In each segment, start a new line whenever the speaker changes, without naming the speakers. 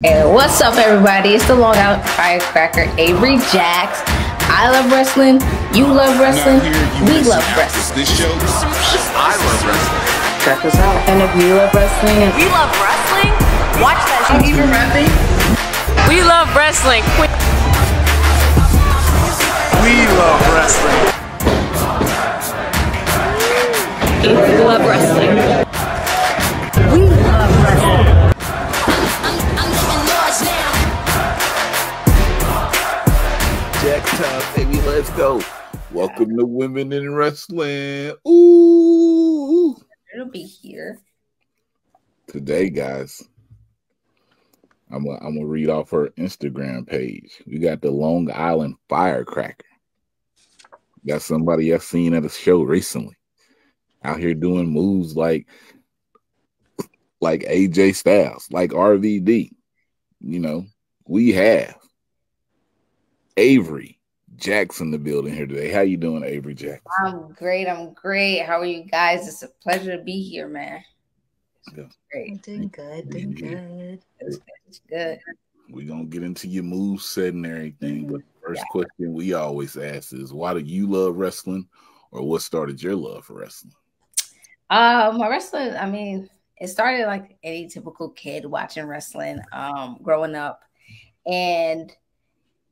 Hey, what's up, everybody? It's the Long Island Firecracker, Avery Jax. I love wrestling. You love wrestling. We love wrestling.
This show is I love wrestling.
Check us out. And if you love wrestling, and
we love wrestling, watch that show.
Even rapping.
We love wrestling.
We love wrestling.
We love wrestling.
We love wrestling.
Jax Time Baby, let's go. Welcome to Women in Wrestling. Ooh.
It'll be here.
Today, guys, I'm gonna read off her Instagram page. We got the Long Island Firecracker. Got somebody I've seen at a show recently. Out here doing moves like AJ Styles, like RVD. You know, we have Avery Jax in the building here today. How you doing, Avery Jax?
I'm great. How are you guys? It's a pleasure to be here, man.
Yeah.
Great.
Doing good.
It's good.
We're going to get into your move set and everything. But the first question we always ask is, why do you love wrestling, or what started your love for wrestling?
My wrestling, I mean, it started like any typical kid watching wrestling growing up. And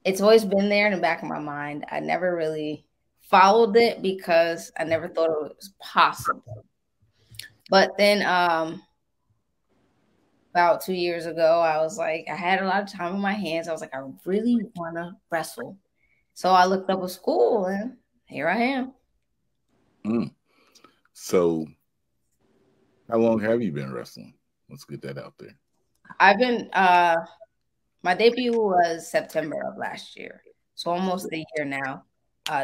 it's always been there in the back of my mind. I never really followed it because I never thought it was possible. But then about 2 years ago, I was like, I had a lot of time on my hands. I was like, I really want to wrestle. So I looked up a school and here I am.
So how long have you been wrestling? Let's get that out there.
I've been, my debut was September of last year. So almost a year now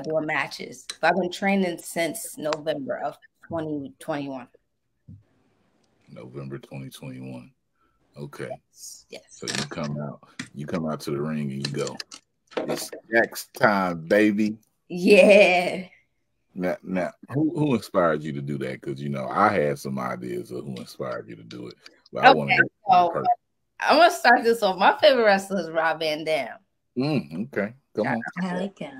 doing matches. But I've been training since November of 2021.
November 2021. Okay.
Yes.
So you come out to the ring and you go, it's Jax Time, baby.
Yeah.
Now, who inspired you to do that? Because, you know, I had some ideas of who inspired you to do it. But I want to hear
I'm going to start this off. My favorite wrestler is Rob Van Dam.
Okay. Come on.
I like him.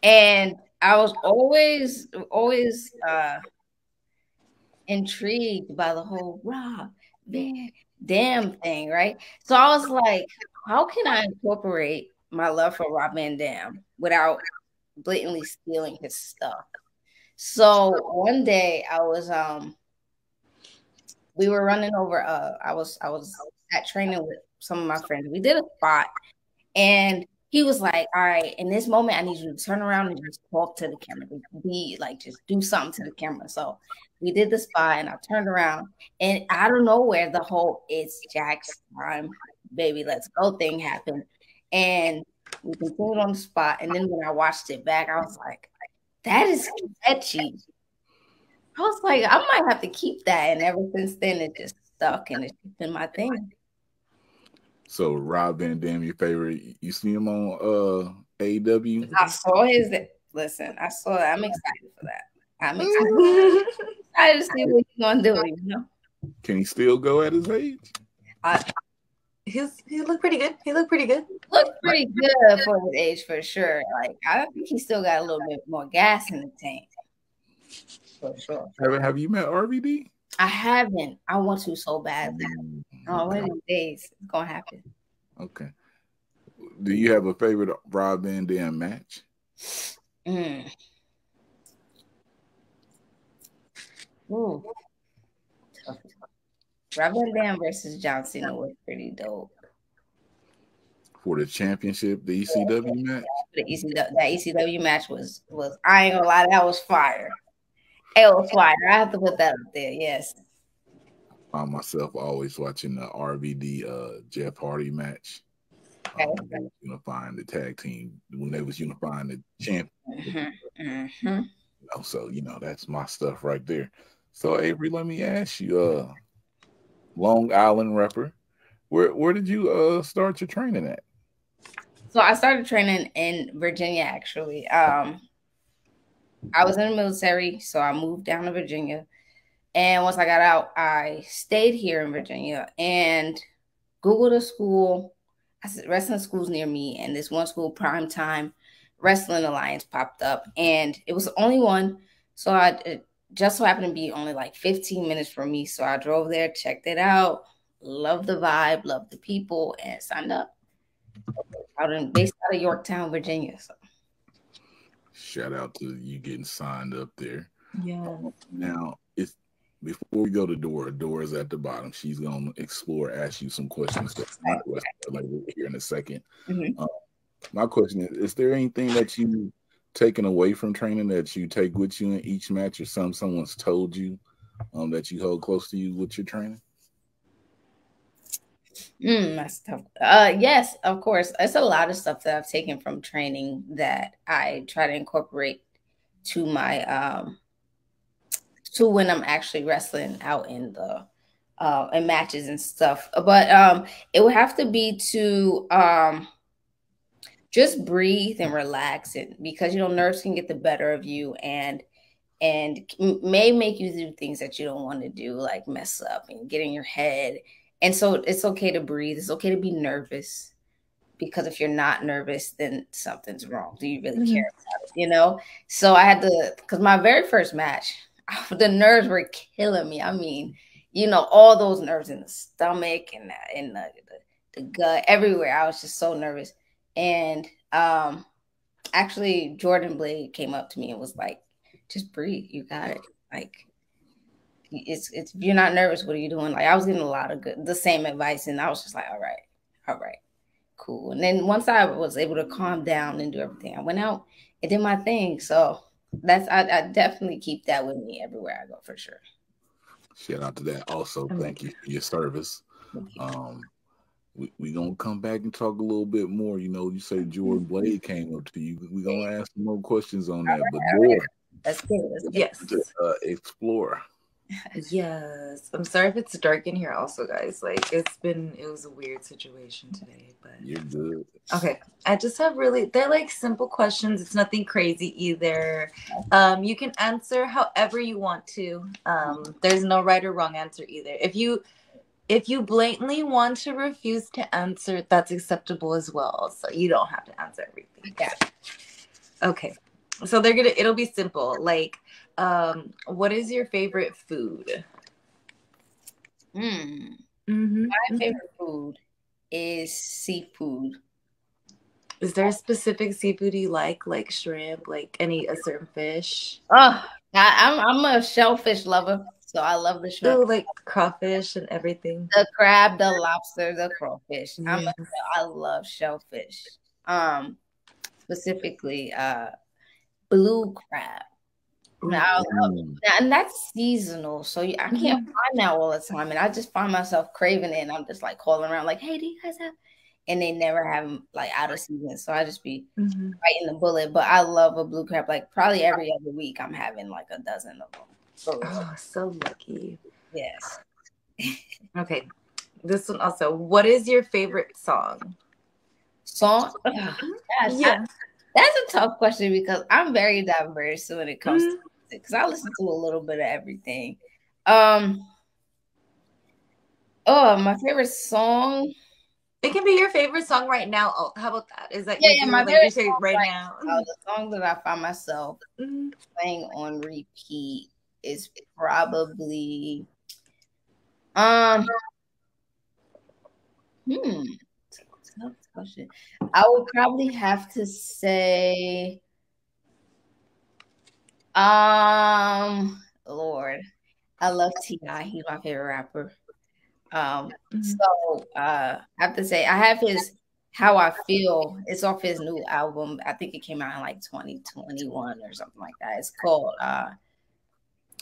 And I was always intrigued by the whole Rob Van Dam thing, right? So I was like, how can I incorporate my love for Rob Van Dam without blatantly stealing his stuff? So one day I was we were running over I was at training with some of my friends. We did a spot and he was like, all right, in this moment I need you to turn around and just talk to the camera. Be like, just do something to the camera. So we did the spot and I turned around and out of nowhere the whole it's Jax Time Baby, let's go thing happened. And we continued on the spot. And then when I watched it back, I was like, that is catchy. I was like, I might have to keep that. And ever since then, it just stuck and it's been my thing.
So Rob Van Dam, your favorite? You see him on AEW?
I saw his. Listen, I saw that. I'm excited for that. I'm excited. I just see what he's gonna do. You know?
Can he still go at his age?
He looked pretty good. Looked pretty good
For his age, for sure. Like, I think he still got a little bit more gas in the tank. For sure.
Have you met RVD?
I haven't. I want to so badly. One of these days, it's gonna happen.
Okay. Do you have a favorite Rob Van Dam match?
Ooh. Rob Van Dam versus John Cena was pretty dope.
For the championship, the ECW match?
That ECW match was I ain't gonna lie, that was fire. It was fire. I have to put that up there, yes.
I found myself always watching the RVD Jeff Hardy match.
Okay.
Unifying the tag team when they was unifying the champion. So, you know, that's my stuff right there. So, Avery, let me ask you, Long Island rapper, where did you start your training at?
So I started training in Virginia, actually. I was in the military, so I moved down to Virginia. And once I got out, I stayed here in Virginia. And Googled a school. I said wrestling schools near me, and this one school, Primetime Wrestling Alliance, popped up, and it was the only one. So it just so happened to be only like 15 minutes from me. So I drove there, checked it out, loved the vibe, loved the people, and signed up. Based out of Yorktown, Virginia. So.
Shout out to you getting signed up there.
Yeah.
Now, before we go to Dora is at the bottom. She's gonna ask you some questions like here in a second.
Mm-hmm.
My question is there anything that you taken away from training that you take with you in each match, or someone's told you that you hold close to you with your training?
That's tough. Yes, of course. It's a lot of stuff that I've taken from training that I try to incorporate to my to when I'm actually wrestling out in the in matches and stuff. But it would have to be to just breathe and relax it, because nerves can get the better of you and may make you do things that you don't want to do, like mess up and get in your head. And so it's okay to breathe. It's okay to be nervous, because if you're not nervous, then something's wrong. Do you really care about it? So I had to, because my very first match, the nerves were killing me. I mean, all those nerves in the stomach and in the gut, everywhere. I was just so nervous. And actually, Jordan Blade came up to me and was like, just breathe. You got it. Like, it's if you're not nervous, what are you doing? Like, I was getting a lot of the same advice, and I was just like, all right, cool. And then once I was able to calm down and do everything, I went out and did my thing. So I definitely keep that with me everywhere I go, for sure.
Shout out to that. Also, thank you for your service. We gonna come back and talk a little bit more. You say Jordan Blade came up to you. We gonna ask some more questions on that. But more,
that's good.
Yes,
explore.
Yes. I'm sorry if it's dark in here also, guys. Like, it was a weird situation today, but
you're good.
Okay. I just have they're like simple questions. It's nothing crazy either. You can answer however you want to. There's no right or wrong answer either. If you blatantly want to refuse to answer, that's acceptable as well. So you don't have to answer everything.
Yeah.
Okay. So it'll be simple. Like, what is your favorite food?
My favorite food is seafood.
Is there a specific seafood you like shrimp, like a certain fish?
Oh, I'm a shellfish lover, so I love the shrimp.
Oh, like crawfish and everything.
The crab, the lobster, the crawfish.
Yes.
I love shellfish. Specifically, blue crab. Now, and that's seasonal, so I can't find that all the time, and I just find myself craving it, and I'm just like calling around, like, "Hey, do you guys have?" And they never have them like out of season, so I just be biting the bullet. But I love a blue crab. Like, probably every other week, I'm having like a dozen of them.
So lucky.
Yes.
Okay, this one also. What is your favorite song?
Gosh, yeah. That's a tough question, because I'm very diverse when it comes to music, because I listen to a little bit of everything. My favorite song.
It can be your favorite song right now. Oh, how about that? Is that
my favorite song
right now?
The song that I find myself playing on repeat is probably tough question. I would probably have to say, Lord, I love T.I. He's my favorite rapper. So I have to say, I have his How I Feel. It's off his new album. I think it came out in like 2021 or something like that. It's called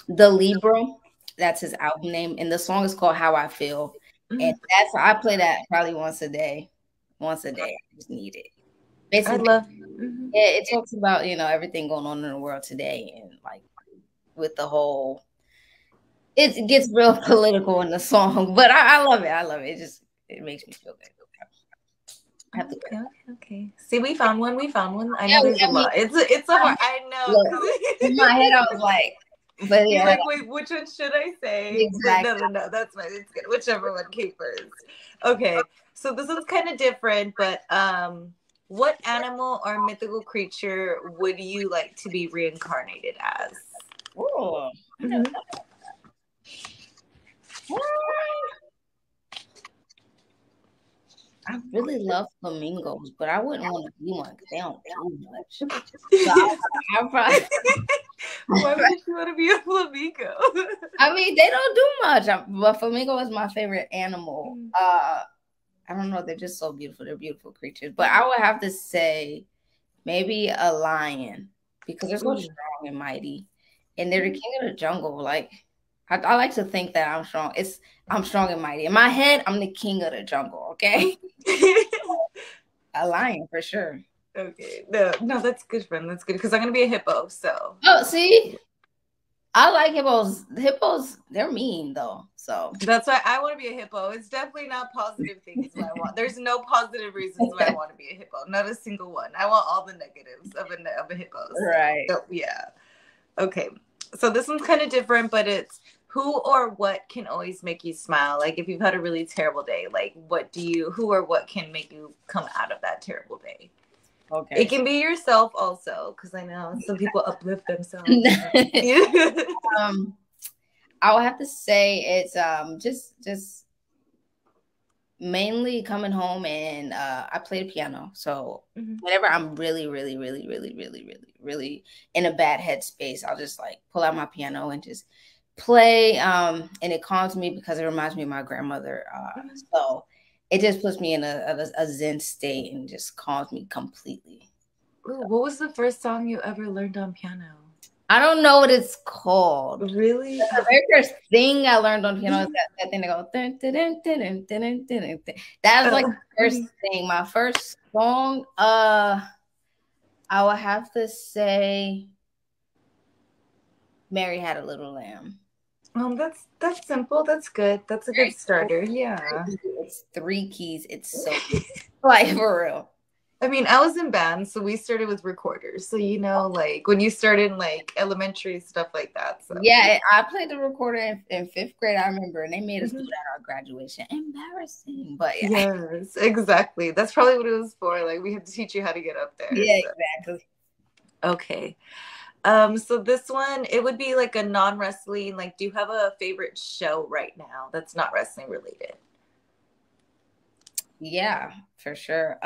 The Libra. That's his album name, and the song is called How I Feel. And I play that probably once a day. I just need it. Basically, it talks about everything going on in the world today, and like with the whole, it gets real political in the song, but I love it. It makes me feel good. I have to
okay. See, we found one. I know there's a lot. It's a hard. I know.
Look, in my head, I was like, But
You're
yeah,
like, wait, which one should I say?
exactly.
No, that's fine. It's good. Whichever one came first. Okay, so this one's kind of different, but what animal or mythical creature would you like to be reincarnated as?
Oh. I really love flamingos, but I wouldn't want to be one because they don't do much. So I probably,
Why would you want to be a flamingo?
I mean, they don't do much, but flamingo is my favorite animal. I don't know. They're just so beautiful. They're beautiful creatures. But I would have to say maybe a lion because they're so strong and mighty. And they're the king of the jungle. Like, I like to think that I'm strong. I'm strong and mighty. In my head, I'm the king of the jungle, okay? A lion for sure.
Okay. No, that's good, friend. That's good because I'm gonna be a hippo. So.
Oh, see, I like hippos. Hippos, they're mean though. So
that's why I want to be a hippo. It's definitely not positive things why I want. There's no positive reasons why I want to be a hippo. Not a single one. I want all the negatives of a hippo.
Right.
So, yeah. Okay. So this one's kind of different, but it's who or what can always make you smile? Like if you've had a really terrible day, like who or what can make you come out of that terrible day? Okay. It can be yourself also, because I know some people uplift themselves.
I would have to say it's just mainly coming home and I play the piano. So whenever I'm really in a bad headspace, I'll just like pull out my piano and just play. And it calms me because it reminds me of my grandmother. So it just puts me in a zen state and just calms me completely.
Ooh, what was the first song you ever learned on piano?
I don't know what it's called.
Really?
The very first thing I learned on piano is that thing that goes. Dun, dun, dun, dun, dun, dun, dun, dun. That was like the first thing. My first song. I would have to say, "Mary Had a Little Lamb."
That's simple. That's good. That's a good starter. Yeah.
It's 3 keys. It's so like for real.
I mean, I was in band, so we started with recorders. So like when you started in like elementary stuff like that. So
yeah, I played the recorder in 5th grade. I remember, and they made us do that at our graduation. Embarrassing, but yeah.
Yes, exactly. That's probably what it was for. Like we had to teach you how to get up there.
Yeah, so. Exactly.
Okay. So this one, it would be like a non-wrestling. Like, do you have a favorite show right now that's not wrestling related?
Yeah, for sure.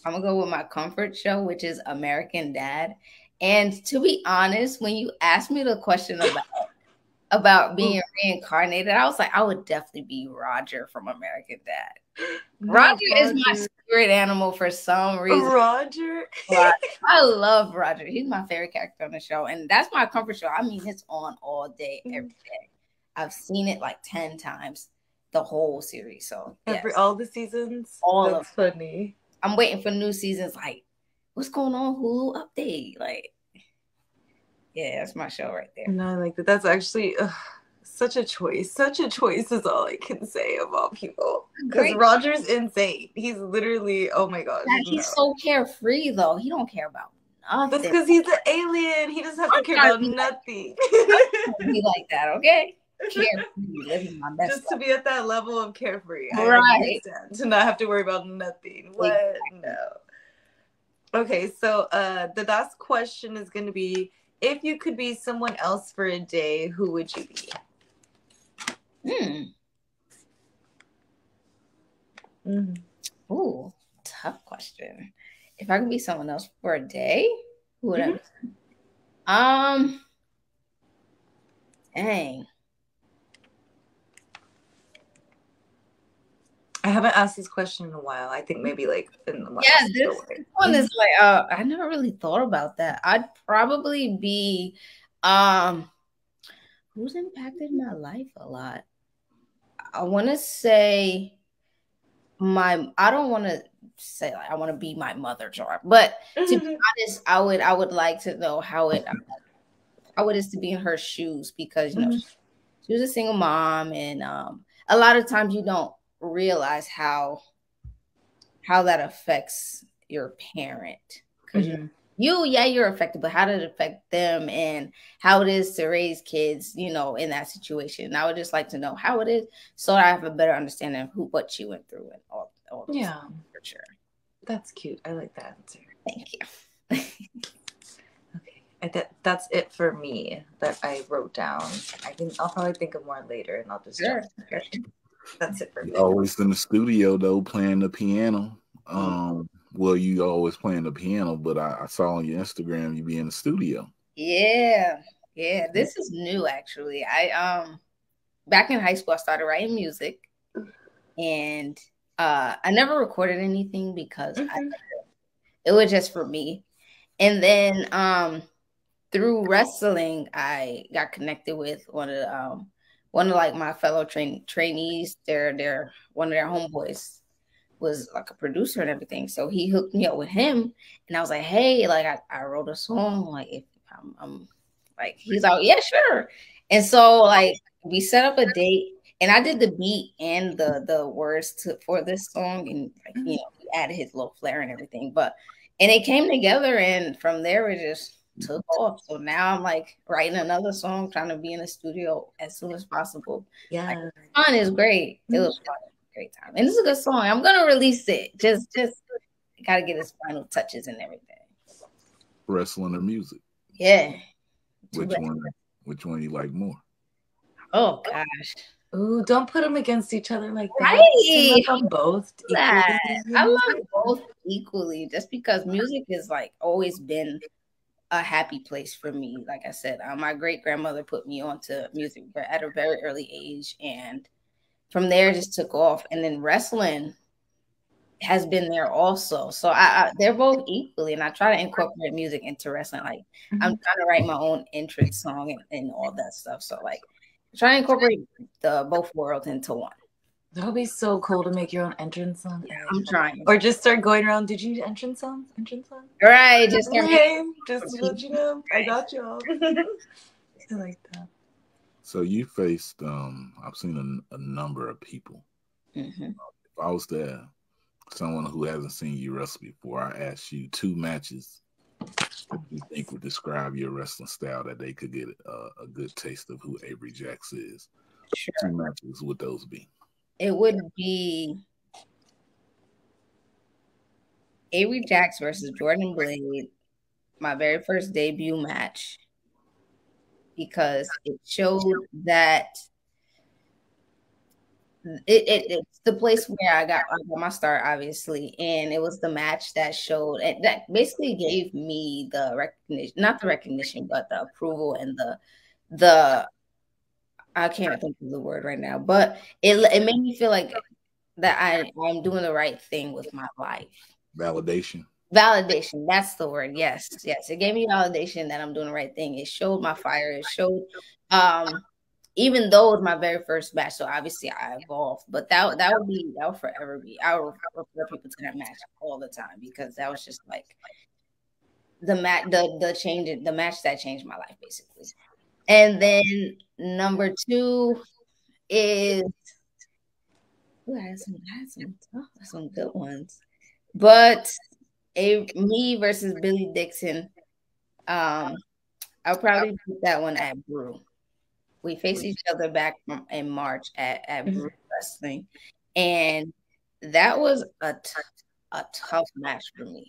I'm gonna go with my comfort show, which is American Dad. And to be honest, when you asked me the question about being reincarnated, I was like, I would definitely be Roger from American Dad. Roger is my spirit animal for some reason.
Roger.
I love Roger. He's my favorite character on the show. And that's my comfort show. I mean, it's on all day, every day. I've seen it like 10 times, the whole series. So yes.
All the seasons?
All
that's
of
funny.
I'm waiting for new seasons. Like, what's going on? Hulu update? Like, yeah, that's my show right there.
No, I like that. That's actually such a choice. Such a choice is all I can say of all people. Because Roger's insane. He's literally, oh my gosh.
He's so carefree, though. He don't care about nothing.
That's because he's an alien. He doesn't have to care about nothing.
Be like that, okay? Carefree, living my best
just to be at that level of carefree,
right?
I understand, to not have to worry about nothing. What? Exactly. No. Okay, so the last question is going to be: if you could be someone else for a day, who would you be?
Ooh, tough question. If I could be someone else for a day, who would I be? Dang.
I haven't asked this question in a while. I think maybe like in the last
this one is like I never really thought about that. I'd probably be who's impacted my life a lot. I want to say I don't want to say like I want to be my mother jar, but to be honest, I would like to know how it is to be in her shoes because she was a single mom and a lot of times you don't realize how that affects your parent because you're affected, but how did it affect them and how it is to raise kids, in that situation. And I would just like to know how it is so that I have a better understanding of what she went through and all
yeah,
for sure.
That's cute. I like that answer.
Thank you.
Okay, that's it for me that I wrote down. I'll probably think of more later, and I'll just
sure.
That's it for me.
Always in the studio though, playing the piano. Well, you always playing the piano, but I saw on your Instagram you be in the studio.
Yeah. This is new actually. I back in high school I started writing music, and I never recorded anything because it was just for me. And then through wrestling, I got connected with one of like my fellow trainees. They're one of their homeboys was like a producer and everything. So he hooked me up with him, and I was like, hey, like I wrote a song. Like if I'm like, he's like, yeah, sure. And so like we set up a date, and I did the beat and the words for this song, and like, he added his little flair and everything. And it came together, and from there it just took off. So now I'm like writing another song, trying to be in the studio as soon as possible.
Yeah,
like, fun is great. It was fun. Great time, and it's a good song. I'm gonna release it. Just gotta get its final touches and everything.
Wrestling or music?
Yeah.
Which one you like more?
Oh gosh.
Ooh, don't put them against each other like that.
Right.
Love them both equally.
I love both equally, just because music has like always been a happy place for me. Like I said, my great grandmother put me onto music at a very early age, and from there, it just took off. And then wrestling has been there also. So they're both equally. And I try to incorporate music into wrestling. Like I'm trying to write my own entrance song and all that stuff. So like try to incorporate both worlds into one.
That would be so cool to make your own entrance song.
Yeah, I'm trying.
Or just start going around. Did you need entrance song?
Right. Just
to let you know. I got y'all. I like that.
So you faced, I've seen a number of people.
Mm-hmm.
If I was there, someone who hasn't seen you wrestle before, I asked you 2 matches that you think would describe your wrestling style, that they could get a good taste of who Avery Jax is.
Sure.
2 matches, would those be?
It would be Avery Jax versus Jordan Blade, my very first debut match, because it showed that it's the place where I got my start, obviously, and it was the match that showed, and that basically gave me the recognition, not the recognition, but the approval and the I can't think of the word right now, but it made me feel like that I'm doing the right thing with my life.
Validation.
That's the word. Yes. It gave me validation that I'm doing the right thing. It showed my fire. It showed, even though it was my very first match, so obviously I evolved. But that will forever be. I will refer people to that match all the time, because that was just like the match that changed my life, basically. And then number 2 is I had some good ones, but me versus Billy Dixon. I'll probably put that one at Brew. We faced each other back in March at Brew Wrestling, and that was a tough match for me.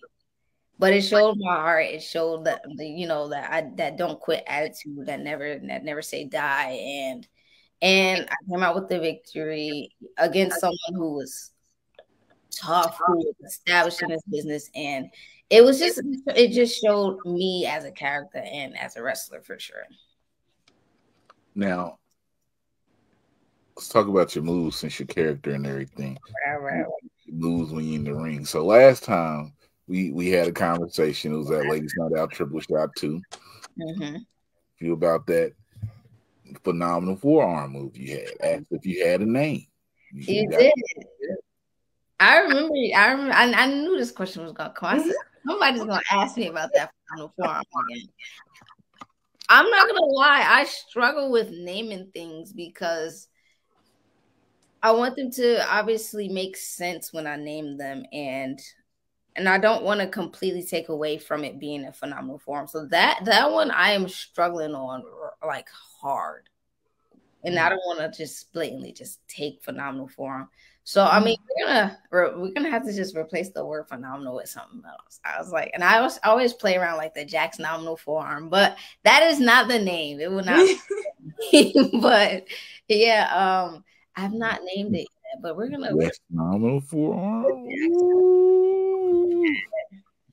But it showed my heart. It showed that that don't quit attitude, that never say die, and I came out with the victory against someone who was tough, who was established in his business, and it just showed me as a character and as a wrestler, for sure.
Now, let's talk about your moves, since your character and everything.
Right.
Moves when you're in the ring. So last time we had a conversation. It was at Ladies Night Out Triple Shot 2.
Mm-hmm.
Feel about that phenomenal forearm move you had. Asked if you had a name.
You did. I remember. I knew this question was gonna come. I said somebody's gonna ask me about that phenomenal forearm again. I'm not gonna lie. I struggle with naming things because I want them to obviously make sense when I name them, and and I don't want to completely take away from it being a phenomenal forum. So that one I am struggling on like hard. And I don't want to just blatantly just take phenomenal forum. So I mean, we're gonna have to just replace the word phenomenal with something else. I was like, and I always play around like the Jaxnomenal Forearm, but that is not the name. It will not. But yeah, I've not named it yet, but we're gonna.
Jaxnomenal Forearm.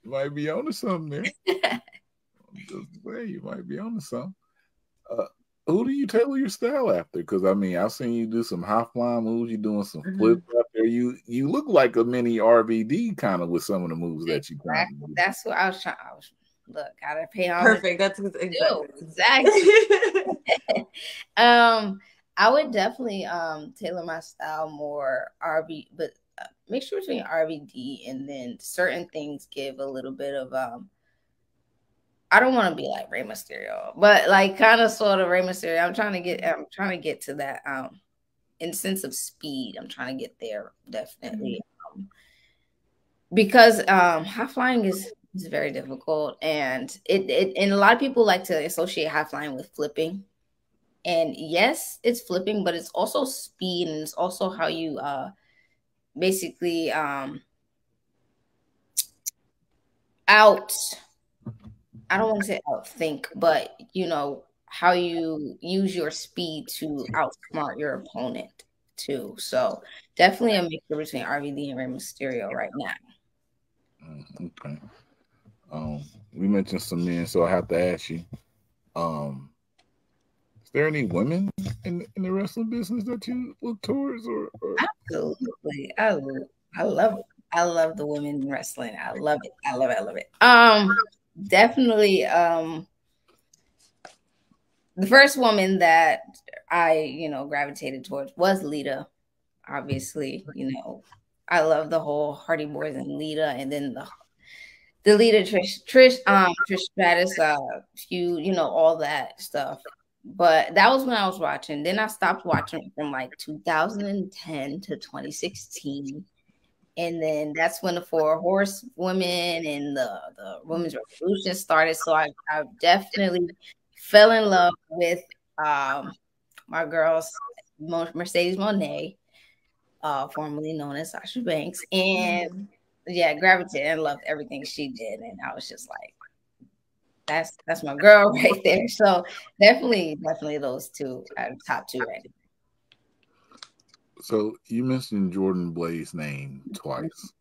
You might be onto something there. Just say you might be onto something. Who do you tailor your style after? Because I mean, I've seen you do some high flying moves. You're doing some flips out there. You look like a mini RVD kind of with some of the moves that you kind of do.
That's what I was trying. Look, gotta pay off.
Perfect. That's exactly.
I would definitely tailor my style more RV, but mixture between RVD and then certain things give a little bit of I don't want to be like Rey Mysterio, but like kind of sort of Rey Mysterio. I'm trying to get to that in sense of speed. I'm trying to get there definitely. Because high flying is very difficult, and and a lot of people like to associate high flying with flipping. And yes, it's flipping, but it's also speed, and it's also how you basically I don't want to say outthink, but you know how you use your speed to outsmart your opponent too. So definitely a mixture between RVD and Rey Mysterio right now.
Okay. We mentioned some men, so I have to ask you, is there any women in the wrestling business that you look towards? Or?
Absolutely, I love the women in wrestling. I love it. Definitely the first woman that I gravitated towards was Lita. Obviously, I love the whole Hardy Boys and Lita, and then the Lita Trish Stratus feud, all that stuff. But that was when I was watching. Then I stopped watching from like 2010 to 2016. And then that's when the Four Horsewomen and the Women's Revolution started. So I definitely fell in love with my girls, Mercedes Moné, formerly known as Sasha Banks. And yeah, gravitated and loved everything she did. And I was just like, that's my girl right there. So definitely those two are top two right now.
So you mentioned Jordan Blade's name twice.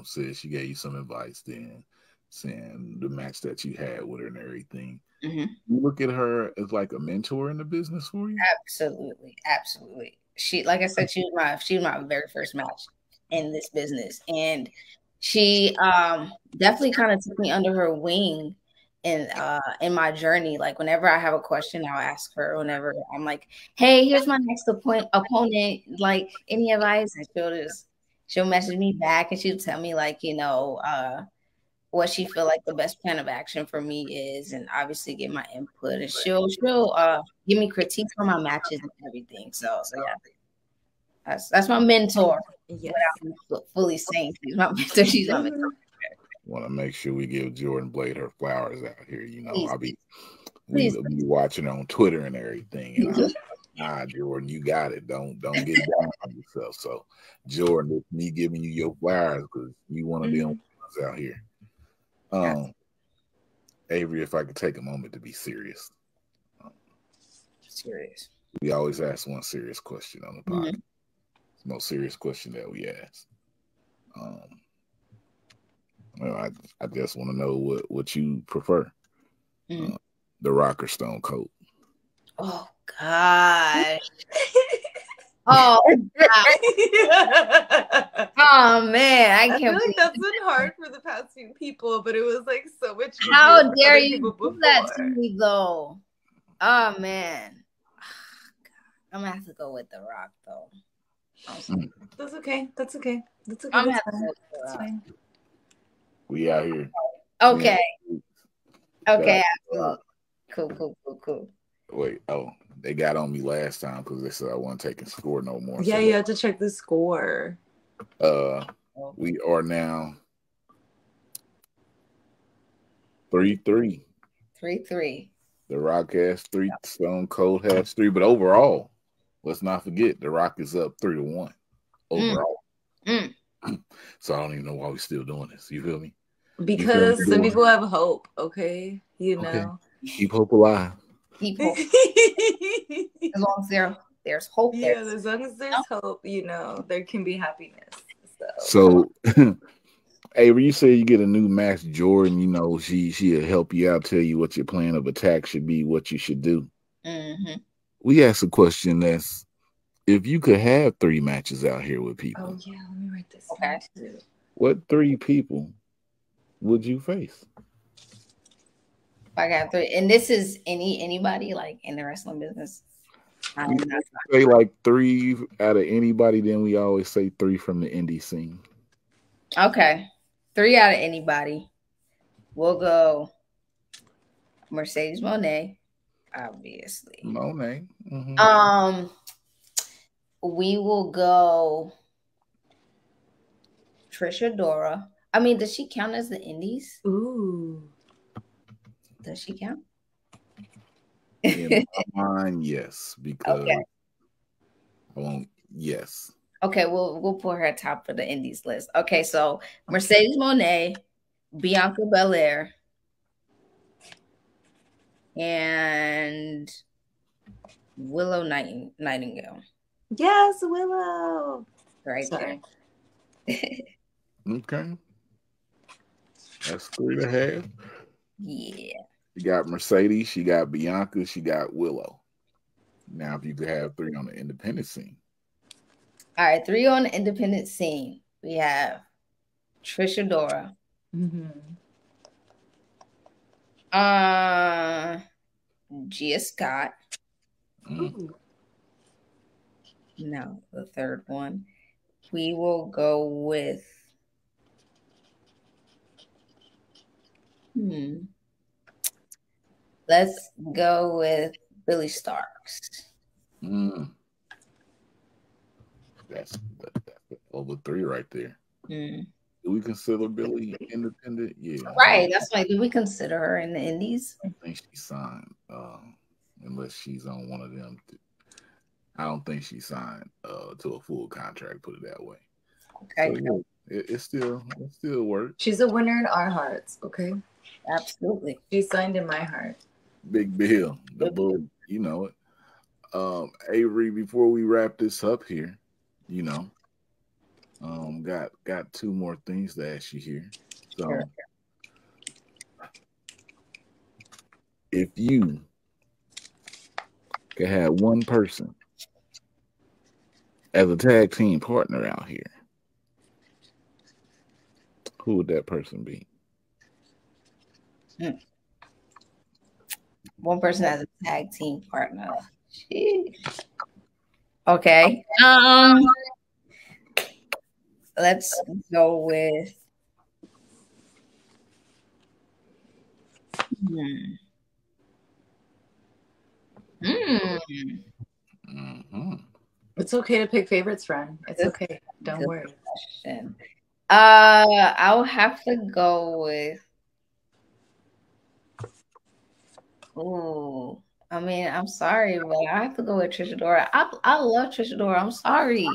Said she gave you some advice then, saying the match that you had with her and everything. You look at her as like a mentor in the business for you?
Absolutely. She, like I said, she was my very first match in this business, and she definitely kind of took me under her wing in my journey. Like whenever I have a question, I'll ask her. Whenever I'm like, hey, here's my next opponent, like any advice? And she'll message me back, and she'll tell me like, what she feel like the best plan of action for me is, and obviously get my input. And she'll give me critiques on my matches and everything. So yeah, that's my mentor.
Yes.
Without fully saying she's my mentor, she's my mentor.
Want to make sure we give Jordan Blade her flowers out here.
Please.
I'll be watching on Twitter and everything. And I'm like, nah, Jordan, you got it. Don't get down on yourself. So, Jordan, it's me giving you your flowers because you want to be on out here. Avery, if I could take a moment to be serious.
Serious.
We always ask one serious question on the podcast. It's the most serious question that we ask. I just want to know what you prefer, The Rock or Stone Cold.
Oh God! Oh God. Oh man, I
feel like that's been hard for the past few people, but it was like so much.
How dare you do that to me though? Oh man, I'm gonna have to go with The Rock though.
That's okay.
I'm gonna have to go with The Rock.
Fine.
We out here.
Okay. Okay. Absolutely. Cool.
Wait. Oh, they got on me last time because they said I wasn't taking score no more.
Yeah, you have to check the score.
We are now 3-3.
3-3.
The Rock has 3. Stone Cold has 3. But overall, let's not forget the Rock is up 3-1 overall. So I don't even know why we're still doing this. You feel me?
Because some people have hope. Okay, you know.
Keep hope alive.
Keep hope. As long as there's hope.
Yeah, as long as there's hope, you know, there can be happiness.
So Avery, you say you get a new Max Jordan, you know, she'll help you out, tell you what your plan of attack should be, what you should do. We asked a question that's, if you could have 3 matches out here with people.
Oh yeah, let me write this.
Okay.
Down.
What 3 people would you face?
I got 3, and this is anybody like in the wrestling business.
We say like 3 out of anybody, then we always say 3 from the indie scene.
Okay, 3 out of anybody. We'll go Mercedes Moné, obviously.
Moné.
We will go Trisha Dora. I mean, does she count as the indies?
Ooh.
Does she count?
In my mind, yes, because I won't. Yes.
Okay, we'll put her at top of the indies list. Okay, so Mercedes Moné, Bianca Belair, and Willow Nightingale.
Yes, Willow.
Right.
Sorry.
Okay. That's 3 to have.
Yeah.
You got Mercedes, she got Bianca, she got Willow. Now, if you could have 3 on the independent scene.
All right, 3 on the independent scene. We have Trisha Dora. Gia Scott. No, the third one. We will go with let's go with Billy Starks.
That's over 3 right there.
Do
we consider Billy independent? Yeah.
Right. That's why, do we consider her in the indies?
I don't think she signed, unless she's on one of them. I don't think she signed to a full contract, put it that way.
Okay.
So, yeah, it still works.
She's a winner in our hearts, okay?
Absolutely.
She's signed in my heart.
Big Bill, the bull, you know it. Avery, before we wrap this up here, you know, got 2 more things to ask you here. So, if you could have one person as a tag team partner out here, who would that person be?
One person as a tag team partner. Jeez. Okay. Let's go with
It's okay to pick favorites, friend. It's okay. Don't worry.
Question. I'll have to go with. Ooh, I mean, I'm sorry, but I have to go with Trisha Dora. I love Trisha Dora. I'm sorry.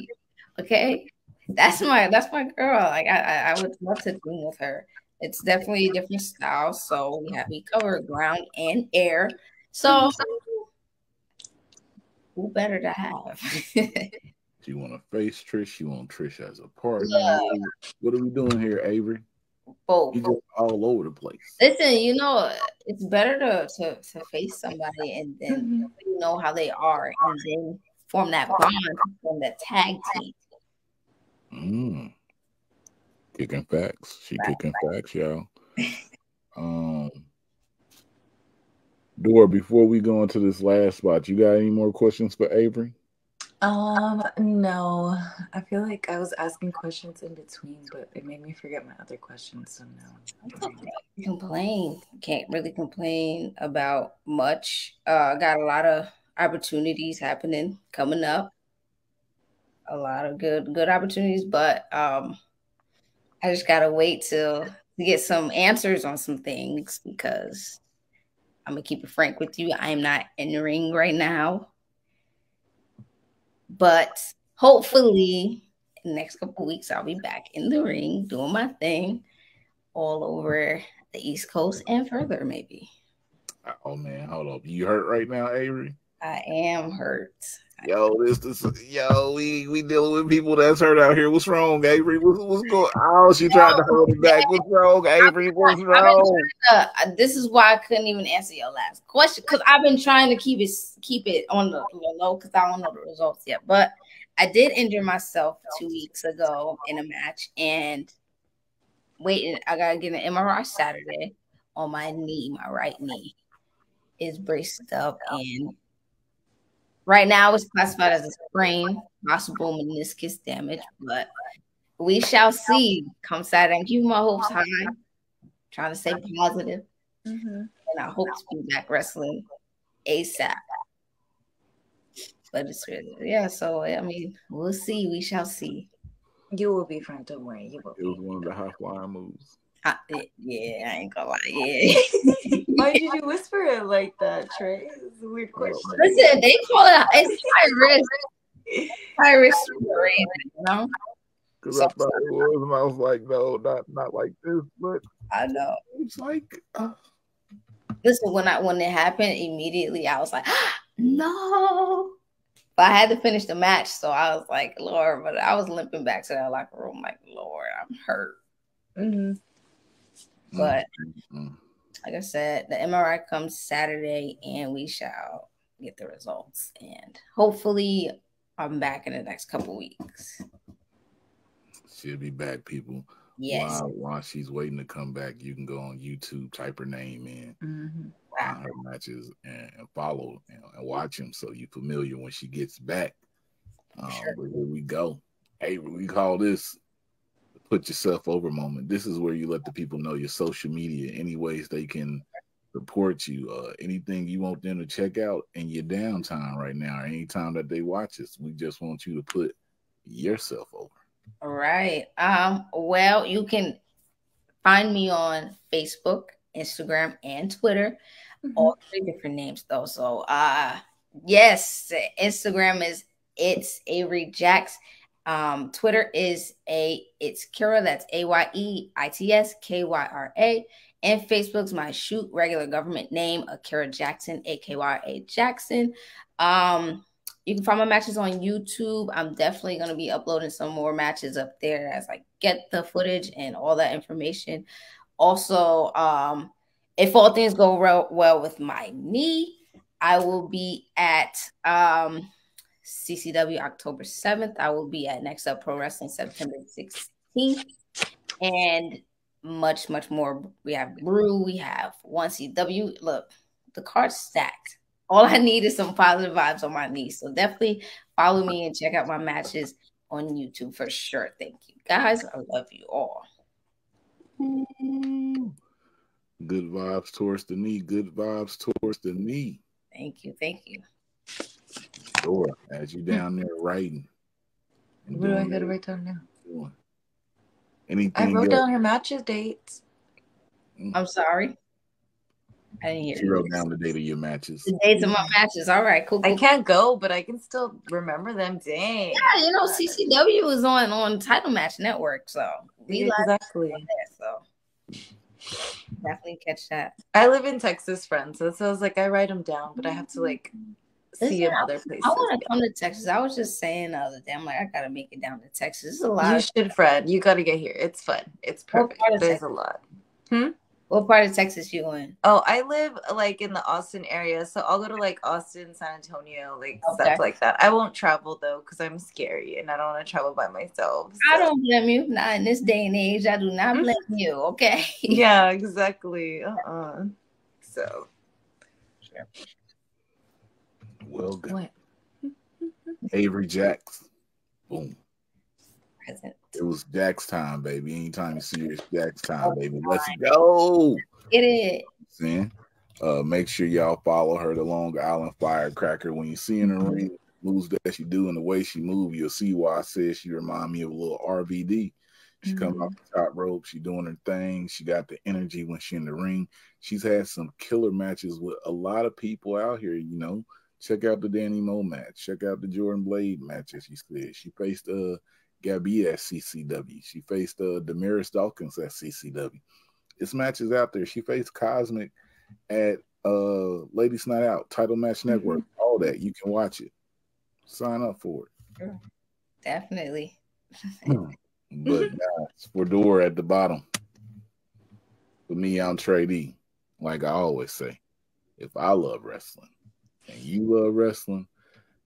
Okay, that's my girl. Like I would love to do with her. It's definitely a different style. So we cover ground and air. So who better to have?
You want to face Trish? You want Trish as a partner? What are we doing here, Avery?
Both.
You just all over the place.
Listen, you know, it's better to face somebody and then you know how they are and then form that bond, form that tag team.
Kicking facts. She kicking facts, y'all. Dora, before we go into this last spot, you got any more questions for Avery?
No. I feel like I was asking questions in between, but it made me forget my other questions. So no.
Can't really complain about much. Got a lot of opportunities happening coming up. A lot of good opportunities, but I just gotta wait till to get some answers on some things because I'm gonna keep it frank with you. I am not in the ring right now, but hopefully in the next couple of weeks I'll be back in the ring doing my thing all over the East Coast and further, maybe.
Oh man, hold up. You hurt right now, Avery?
I am hurt.
Yo, we dealing with people that's hurt out here. What's wrong, Avery? What's going? Oh, she tried to hold it back. What's wrong, Avery? What's wrong?
This is why I couldn't even answer your last question because I've been trying to keep it on the low because I don't know the results yet. But I did injure myself 2 weeks ago in a match, and I gotta get an MRI Saturday on my knee. My right knee is braced up, and right now it's classified as a sprain, possible meniscus damage, but we shall see come Saturday. I'm keeping my hopes high, trying to stay positive, and I hope to be back wrestling ASAP. But it's really, yeah, so I mean, we'll see. We shall see.
You will be fine. Don't worry. You will.
It was one of the high flying moves.
Yeah, I ain't gonna lie. Yeah.
Why did you whisper it like that, Trey? It's a weird question.
Listen, they call it's high risk. High risk, you know.
Because I thought it was, and I was like, no, not like this. But
I know
it's like.
Listen, when it happened, immediately I was like, no. But I had to finish the match, so I was like, Lord. But I was limping back to that locker room, like, Lord, I'm hurt. But like I said, the MRI comes Saturday, and we shall get the results. And hopefully, I'm back in the next couple weeks.
She'll be back, people.
Yes.
While she's waiting to come back, you can go on YouTube, type her name in, find her matches, and follow and watch them so you're familiar when she gets back. Sure. But here we go. Hey, we call this the put yourself over moment. This is where you let the people know your social media, any ways they can support you, anything you want them to check out in your downtime right now, or anytime that they watch us. We just want you to put yourself over.
All right. Well, you can find me on Facebook, Instagram, and Twitter. All 3 different names though. So yes, Instagram it's Avery Jax. Twitter is it's Kyra, that's AYEITS KYRA. And Facebook's my regular government name, Kyra Jackson, AKYA Jackson. You can find my matches on YouTube. I'm definitely going to be uploading some more matches up there as I get the footage and all that information. Also, if all things go well with my knee, I will be at CCW October 7th. I will be at Next Up Pro Wrestling September 16th. And much, much more. We have Brew. We have 1CW. Look, the card's stacked. All I need is some positive vibes on my knees. So definitely follow me and check out my matches on YouTube for sure. Thank you, guys. I love you all.
Good vibes towards the knee. Good vibes towards the knee.
Thank you. Thank you.
Sure. As you down there writing.
What do I got to write down now?
Anything
I wrote down her matches dates.
I'm sorry. I didn't hear.
She wrote down the date of your matches.
The dates of my matches. All right, cool.
I can't go, but I can still remember them. Dang.
Yeah, you know, CCW is on Title Match Network, so we
exactly.
So definitely catch that.
I live in Texas, friends, so I was like, I write them down, but I have to see them other places.
I want to come to Texas. I was just saying the other day, I'm like, I gotta make it down to Texas. It's a lot.
You should, Fred. You got to get here. It's fun. It's perfect. There's a lot.
What part of Texas you in?
Oh, I live in the Austin area, so I'll go to Austin, San Antonio, stuff like that. I won't travel though because I'm scary and I don't want to travel by myself. So.
I don't blame you. Not in this day and age. I do not blame you. Okay.
Yeah, exactly. So.
Sure.
Well, good.
What?
Avery Jax. Boom.
Present.
It was Jax Time Baby. Anytime you see it's Jax Time Baby. Let's go.
Get it.
See? Make sure y'all follow her, the Long Island Firecracker. When you see her in the ring, moves that she do and the way she moves, you'll see why I said she remind me of a little RVD. She comes off the top rope. She doing her thing. She got the energy when she in the ring. She's had some killer matches with a lot of people out here, you know. Check out the Danny Moe match. Check out the Jordan Blade match, as she said. She faced Gabby at CCW. She faced Damaris Dawkins at CCW. This match is out there. She faced Cosmic at Ladies Night Out, Title Match Network. All that. You can watch it. Sign up for it.
Definitely.
But guys, for Dora at the bottom. For me, I'm Trey D. Like I always say, if I love wrestling and you love wrestling,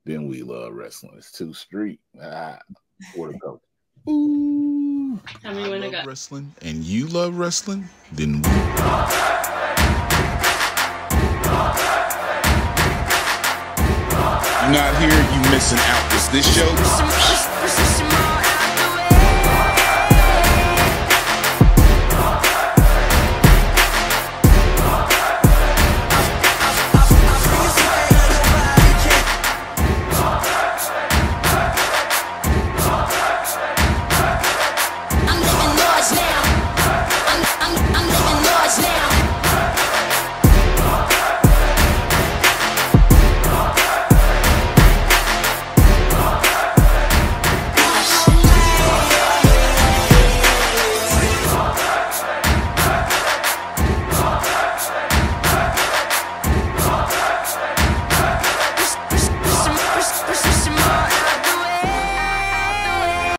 then we love wrestling. It's too street. For the coach.
Ooh. Tell me when I love wrestling and you love wrestling, then we. You're not here, you missing out. Is this show?